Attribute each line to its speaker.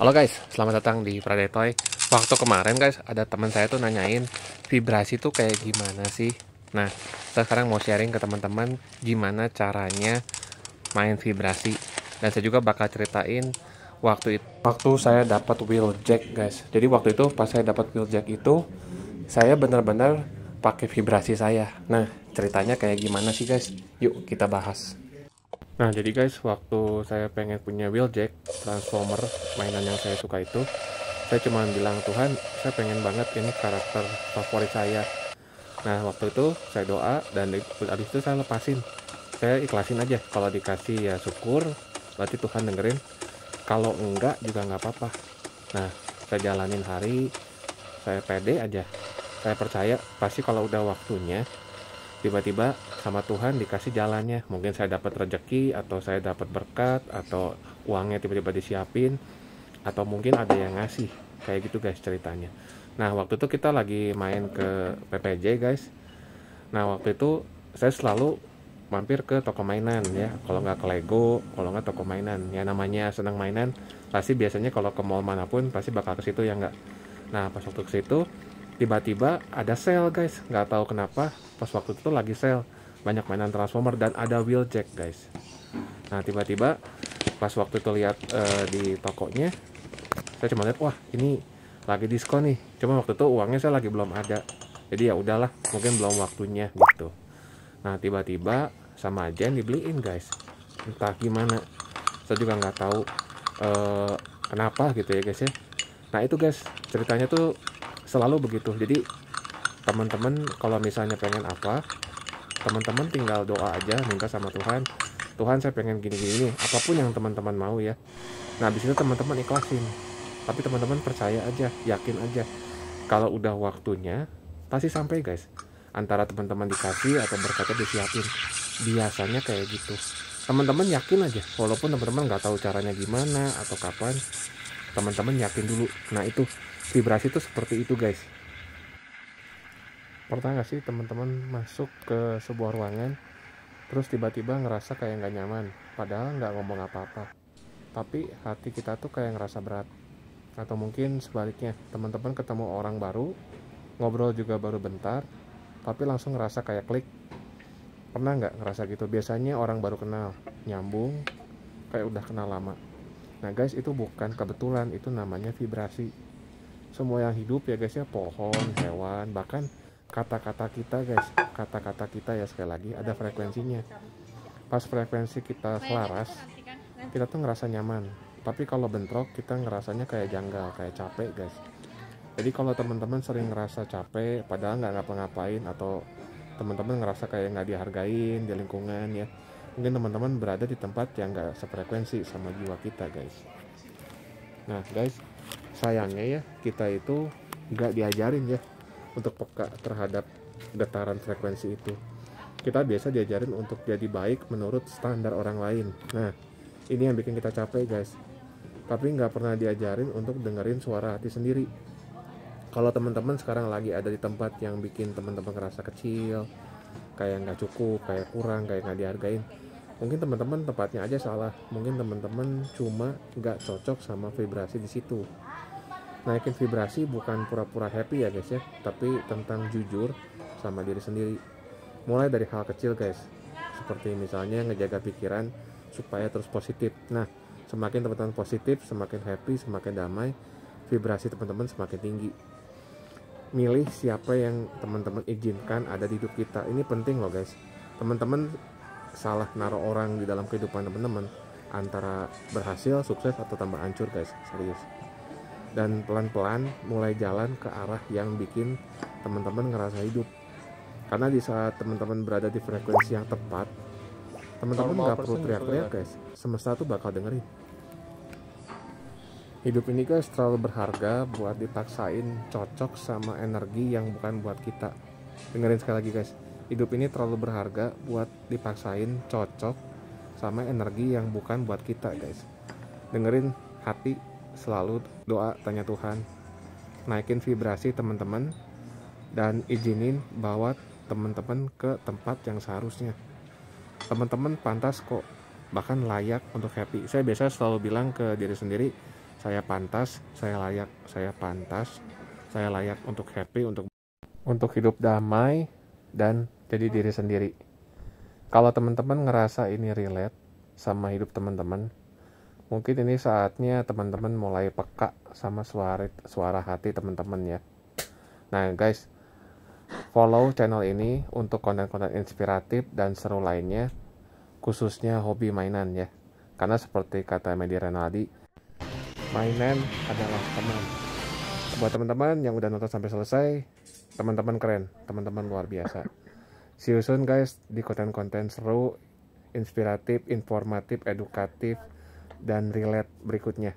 Speaker 1: Halo guys, selamat datang di Pradetoy. Waktu kemarin guys, ada teman saya tuh nanyain vibrasi tuh kayak gimana sih. Nah, saya sekarang mau sharing ke teman-teman gimana caranya main vibrasi. Dan saya juga bakal ceritain waktu saya dapat wheeljack guys. Jadi waktu itu pas saya dapat wheeljack itu, saya benar-benar pakai vibrasi saya. Nah, ceritanya kayak gimana sih guys? Yuk kita bahas. Nah, jadi guys, waktu saya pengen punya wheeljack Transformer, mainan yang saya suka itu, saya cuma bilang, Tuhan, saya pengen banget ini karakter favorit saya. Nah, waktu itu saya doa, dan habis itu saya lepasin. Saya ikhlasin aja, kalau dikasih ya syukur, berarti Tuhan dengerin. Kalau enggak juga nggak apa-apa. Nah, saya jalanin hari, saya pede aja. Saya percaya, pasti kalau udah waktunya, tiba-tiba sama Tuhan dikasih jalannya. Mungkin saya dapat rezeki, atau saya dapat berkat, atau uangnya tiba-tiba disiapin, atau mungkin ada yang ngasih. Kayak gitu guys ceritanya. Nah, waktu itu kita lagi main ke PPJ guys. Nah, waktu itu saya selalu mampir ke toko mainan ya. Kalau nggak ke Lego, kalau nggak toko mainan. Ya namanya senang mainan, pasti biasanya kalau ke mall manapun pasti bakal ke situ ya nggak. Nah, pas waktu ke situ tiba-tiba ada sale guys, nggak tahu kenapa pas waktu itu lagi sale banyak mainan Transformer dan ada wheeljack guys. Nah, tiba-tiba pas waktu itu lihat di tokonya, saya cuma lihat, wah ini lagi diskon nih. Cuma waktu itu uangnya saya lagi belum ada, jadi ya udahlah, mungkin belum waktunya gitu. Nah, tiba-tiba sama aja yang dibeliin guys, entah gimana, saya juga nggak tahu kenapa gitu ya guys ya. Nah itu guys, ceritanya tuh selalu begitu. Jadi teman-teman kalau misalnya pengen apa, teman-teman tinggal doa aja, minta sama Tuhan, Tuhan saya pengen gini-gini, apapun yang teman-teman mau ya. Nah habis itu teman-teman ikhlasin, tapi teman-teman percaya aja, yakin aja, kalau udah waktunya pasti sampai guys. Antara teman-teman dikasih atau berkatnya disiapin, biasanya kayak gitu. Teman-teman yakin aja, walaupun teman-teman nggak tahu caranya gimana atau kapan, teman-teman yakin dulu. Nah itu vibrasi itu seperti itu guys. Pernah nggak sih teman-teman masuk ke sebuah ruangan, terus tiba-tiba ngerasa kayak nggak nyaman, padahal nggak ngomong apa-apa, tapi hati kita tuh kayak ngerasa berat. Atau mungkin sebaliknya, teman-teman ketemu orang baru, ngobrol juga baru bentar, tapi langsung ngerasa kayak klik. Pernah nggak ngerasa gitu? Biasanya orang baru kenal, nyambung, kayak udah kenal lama. Nah guys, itu bukan kebetulan, itu namanya vibrasi. Semua yang hidup ya guys ya, pohon, hewan, bahkan kata-kata kita guys, kata-kata kita ya sekali lagi ada frekuensinya. Pas frekuensi kita selaras, kita tuh ngerasa nyaman. Tapi kalau bentrok, kita ngerasanya kayak janggal, kayak capek guys. Jadi kalau teman-teman sering ngerasa capek, padahal nggak ngapa-ngapain, atau teman-teman ngerasa kayak nggak dihargain di lingkungan ya, mungkin teman-teman berada di tempat yang nggak sefrekuensi sama jiwa kita guys. Nah guys, sayangnya ya kita itu nggak diajarin ya untuk peka terhadap getaran frekuensi itu. Kita biasa diajarin untuk jadi baik menurut standar orang lain. Nah ini yang bikin kita capek guys. Tapi nggak pernah diajarin untuk dengerin suara hati sendiri. Kalau teman-teman sekarang lagi ada di tempat yang bikin teman-teman ngerasa kecil, kayak nggak cukup, kayak kurang, kayak nggak dihargain, mungkin teman-teman tempatnya aja salah. Mungkin teman-teman cuma nggak cocok sama vibrasi di situ. Naikin vibrasi bukan pura-pura happy ya guys ya, tapi tentang jujur sama diri sendiri. Mulai dari hal kecil guys, seperti misalnya ngejaga pikiran supaya terus positif. Nah, semakin teman-teman positif, semakin happy, semakin damai, vibrasi teman-teman semakin tinggi. Milih siapa yang teman-teman izinkan ada di hidup kita, ini penting loh guys. Teman-teman salah naruh orang di dalam kehidupan teman-teman, antara berhasil, sukses, atau tambah hancur guys, serius. Dan pelan-pelan mulai jalan ke arah yang bikin teman-teman ngerasa hidup. Karena di saat teman-teman berada di frekuensi yang tepat, teman-teman nggak perlu teriak-teriak guys, semesta tuh bakal dengerin. Hidup ini guys terlalu berharga buat dipaksain cocok sama energi yang bukan buat kita. Dengerin sekali lagi guys, hidup ini terlalu berharga buat dipaksain cocok sama energi yang bukan buat kita guys. Dengerin hati, selalu doa, tanya Tuhan, naikin vibrasi teman-teman, dan izinin bawa teman-teman ke tempat yang seharusnya. Teman-teman pantas kok, bahkan layak untuk happy. Saya biasa selalu bilang ke diri sendiri, saya pantas, saya layak, saya pantas, saya layak untuk happy, untuk hidup damai dan jadi diri sendiri. Kalau teman-teman ngerasa ini relate sama hidup teman-teman, mungkin ini saatnya teman-teman mulai peka sama suara hati teman-teman ya. Nah guys, follow channel ini untuk konten-konten inspiratif dan seru lainnya, khususnya hobi mainan ya. Karena seperti kata Medi Renaldi, mainan adalah teman. Buat teman-teman yang udah nonton sampai selesai, teman-teman keren, teman-teman luar biasa. See you soon guys di konten-konten seru, inspiratif, informatif, edukatif, dan relate berikutnya.